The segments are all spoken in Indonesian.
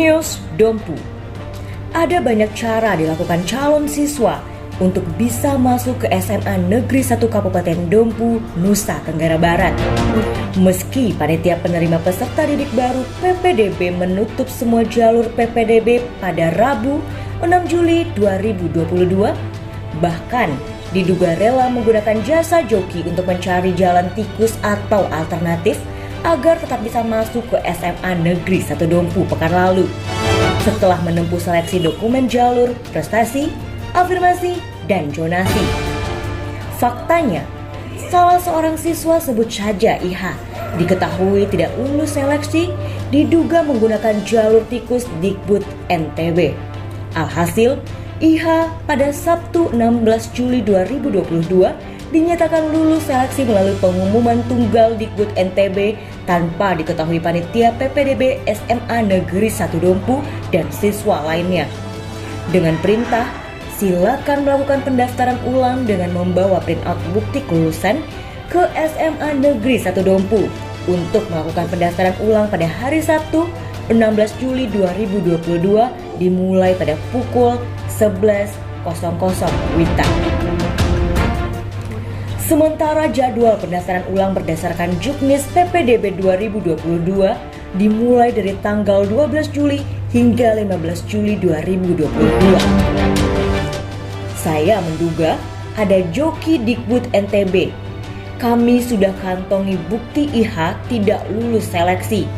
News Dompu. Ada banyak cara dilakukan calon siswa untuk bisa masuk ke SMA Negeri 1 Kabupaten Dompu, Nusa Tenggara Barat. Meski panitia penerima peserta didik baru PPDB menutup semua jalur PPDB pada Rabu 6 Juli 2022, bahkan diduga rela menggunakan jasa joki untuk mencari jalan tikus atau alternatif agar tetap bisa masuk ke SMA Negeri 1 Dompu pekan lalu. Setelah menempuh seleksi dokumen jalur, prestasi, afirmasi, dan zonasi. Faktanya, salah seorang siswa sebut saja IH diketahui tidak lulus seleksi diduga menggunakan jalur tikus Dikbud NTB. Alhasil, IH pada Sabtu 16 Juli 2022 dinyatakan lulus seleksi melalui pengumuman tunggal Dikbud NTB tanpa diketahui panitia PPDB SMA Negeri 1 Dompu dan siswa lainnya. Dengan perintah, silakan melakukan pendaftaran ulang dengan membawa printout bukti kelulusan ke SMA Negeri 1 Dompu untuk melakukan pendaftaran ulang pada hari Sabtu 16 Juli 2022 dimulai pada pukul 11.00 WITA. Sementara jadwal pendaftaran ulang berdasarkan Juknis PPDB 2022 dimulai dari tanggal 12 Juli hingga 15 Juli 2022. Saya menduga ada joki Dikbud NTB. Kami sudah kantongi bukti IH tidak lulus seleksi.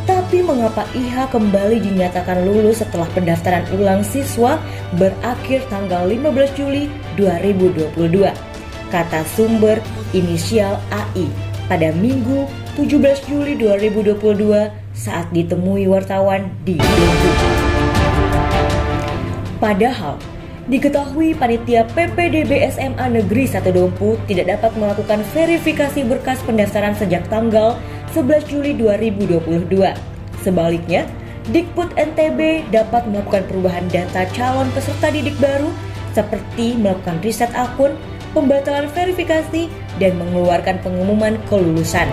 Tapi mengapa IH kembali dinyatakan lulus setelah pendaftaran ulang siswa berakhir tanggal 15 Juli 2022? Kata sumber inisial AI pada Minggu 17 Juli 2022 saat ditemui wartawan di Dompu. Padahal diketahui panitia PPDB SMA Negeri 1 Dompu tidak dapat melakukan verifikasi berkas pendaftaran sejak tanggal 11 Juli 2022. Sebaliknya, Dikbud NTB dapat melakukan perubahan data calon peserta didik baru seperti melakukan riset akun, pembatalan verifikasi, dan mengeluarkan pengumuman kelulusan.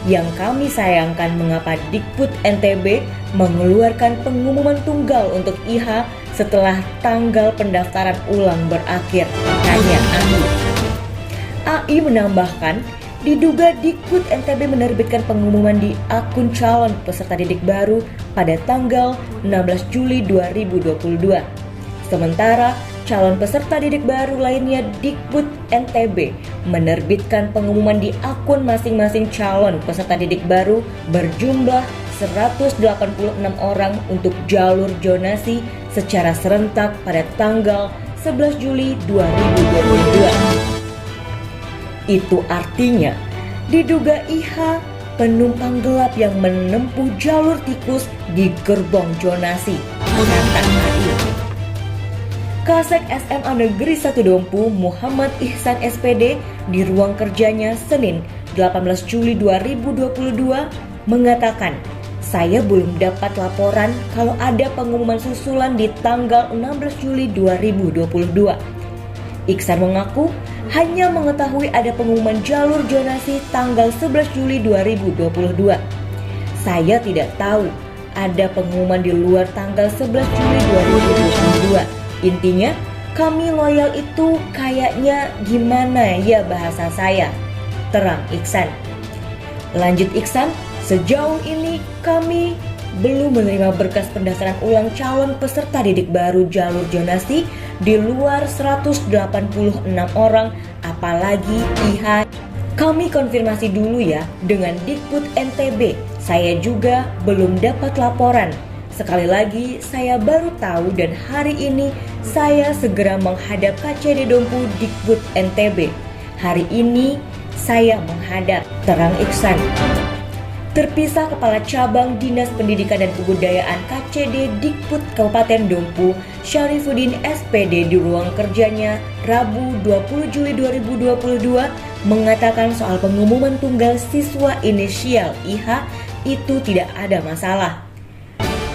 Yang kami sayangkan mengapa Dikbud NTB mengeluarkan pengumuman tunggal untuk IH setelah tanggal pendaftaran ulang berakhir, tanya AI. AI menambahkan, diduga Dikbud NTB menerbitkan pengumuman di akun calon peserta didik baru pada tanggal 16 Juli 2022. Sementara calon peserta didik baru lainnya Dikbud NTB menerbitkan pengumuman di akun masing-masing calon peserta didik baru berjumlah 186 orang untuk jalur zonasi secara serentak pada tanggal 11 Juli 2022. Itu artinya diduga IH penumpang gelap yang menempuh jalur tikus di gerbong zonasi, kata AI. Kasek SMA Negeri 1 Dompu Muhammad Ihsan SPD di ruang kerjanya Senin 18 Juli 2022 mengatakan, saya belum dapat laporan kalau ada pengumuman susulan di tanggal 16 Juli 2022. Ihsan mengaku hanya mengetahui ada pengumuman jalur zonasi tanggal 11 Juli 2022. Saya tidak tahu ada pengumuman di luar tanggal 11 Juli 2022. Intinya, kami loyal itu kayaknya gimana ya bahasa saya, terang Ihsan. Lanjut Ihsan, sejauh ini kami belum menerima berkas pendaftaran ulang calon peserta didik baru jalur zonasi di luar 186 orang, apalagi IH. Kami konfirmasi dulu ya dengan Dikbud NTB, saya juga belum dapat laporan. Sekali lagi, saya baru tahu dan hari ini saya segera menghadap KCD Dompu Dikbud NTB. Hari ini saya menghadap, terang Ihsan. Terpisah Kepala Cabang Dinas Pendidikan dan Kebudayaan KCD Dikbud Kabupaten Dompu, Syarifuddin SPD di ruang kerjanya Rabu 20 Juli 2022 mengatakan soal pengumuman tunggal siswa inisial IH itu tidak ada masalah.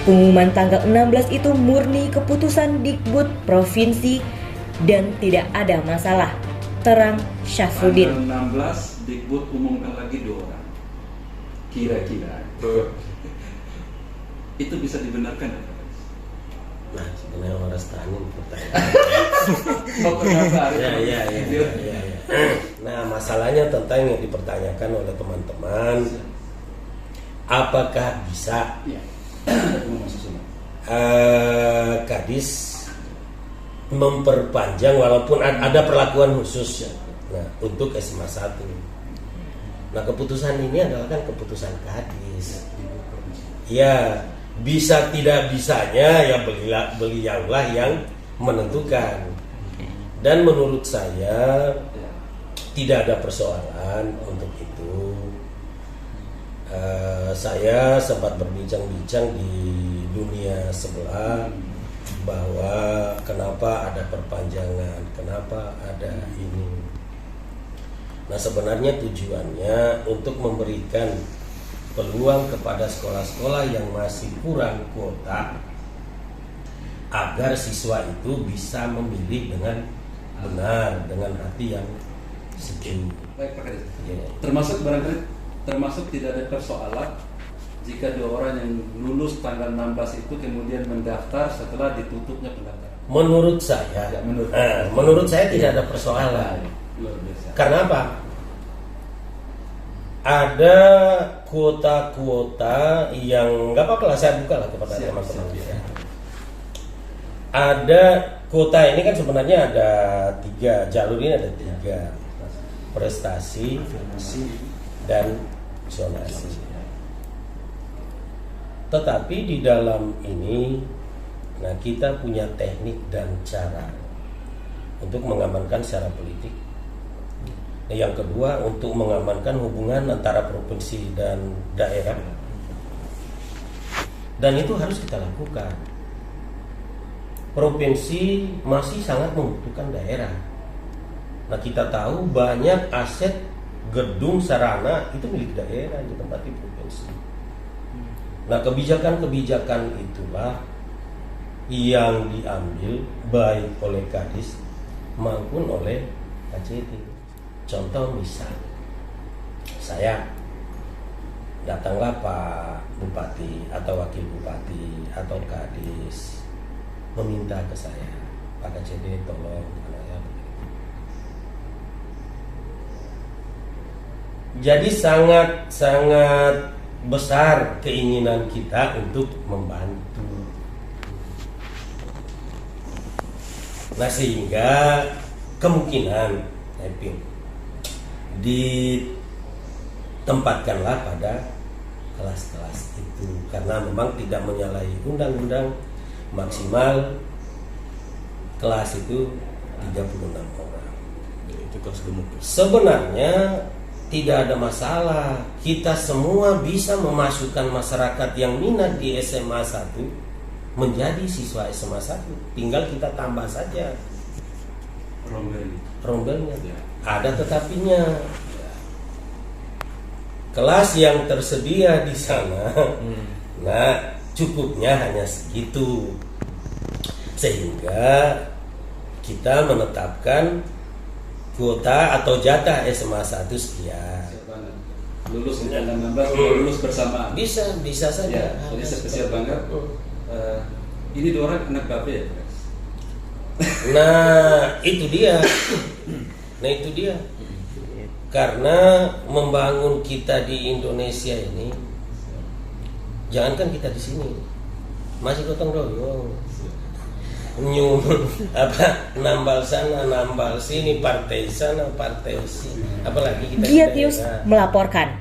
Pengumuman tanggal 16 itu murni keputusan Dikbud Provinsi dan tidak ada masalah, terang Syafruddin. Tanggal 16 Dikbud umumkan lagi 2 orang. Kira-kira. itu bisa dibenarkan? Nah, sebenarnya harus tanya pertanyaan. Oh, kenapa? Ya. Nah, masalahnya tentang yang dipertanyakan oleh teman-teman, apakah bisa Kadis memperpanjang walaupun ada perlakuan khusus, nah, untuk SMA 1. Nah, keputusan ini adalah kan keputusan Kadis. Ya, bisa tidak bisanya ya beliaulah yang menentukan. Dan menurut saya tidak ada persoalan untuk itu. Saya sempat berbincang-bincang di dunia sebelah bahwa kenapa ada perpanjangan, kenapa ada ini. Nah, sebenarnya tujuannya untuk memberikan peluang kepada sekolah-sekolah yang masih kurang kuota agar siswa itu bisa memilih dengan benar, dengan hati yang sejuk. Baik, Pak Kadis. Ya. Termasuk tidak ada persoalan jika 2 orang yang lulus tanggal 16 itu kemudian mendaftar setelah ditutupnya pendaftaran. Menurut saya, Ya, menurut saya tidak ada persoalan. Luar biasa. Karena apa? Ada kuota-kuota yang nggak apa-apa lah, saya buka lah kepada teman-teman. Ada kuota ini kan sebenarnya ada 3 jalur, ini ada 3: prestasi dan zonasi. Tetapi di dalam ini, nah, kita punya teknik dan cara untuk mengamankan secara politik. Yang kedua, untuk mengamankan hubungan antara provinsi dan daerah. Dan itu harus kita lakukan. Provinsi masih sangat membutuhkan daerah. Nah, kita tahu banyak aset gedung sarana itu milik daerah di tempat di provinsi. Nah, kebijakan-kebijakan itulah yang diambil baik oleh Kadis maupun oleh KCT. Contoh misal, saya datanglah Pak Bupati atau Wakil Bupati atau Kadis meminta ke saya, Pak KCD tolong saya. Jadi sangat besar keinginan kita untuk membantu. Nah, sehingga kemungkinan ditempatkanlah pada kelas-kelas itu, karena memang tidak menyalahi undang-undang, maksimal kelas itu 36 orang. Itu kelas gemuk. Sebenarnya tidak ada masalah, kita semua bisa memasukkan masyarakat yang minat di SMA 1 menjadi siswa SMA 1, tinggal kita tambah saja rombelnya. Ada tetapinya. Kelas yang tersedia di sana, nah, cukupnya hanya segitu, sehingga kita menetapkan kuota atau jatah SMA 1 sekian. Lulus di tanggal 16, lulus bersamaan. Bisa saja. Ya, jadi spesial banget. Ini 2 orang anak Bapak ya? Nah, itu dia. Karena membangun kita di Indonesia ini, jangankan kita di sini, masih gotong royong, nambal sana, nambal sini, partai sana, partai sini, apalagi kita. Giat News melaporkan.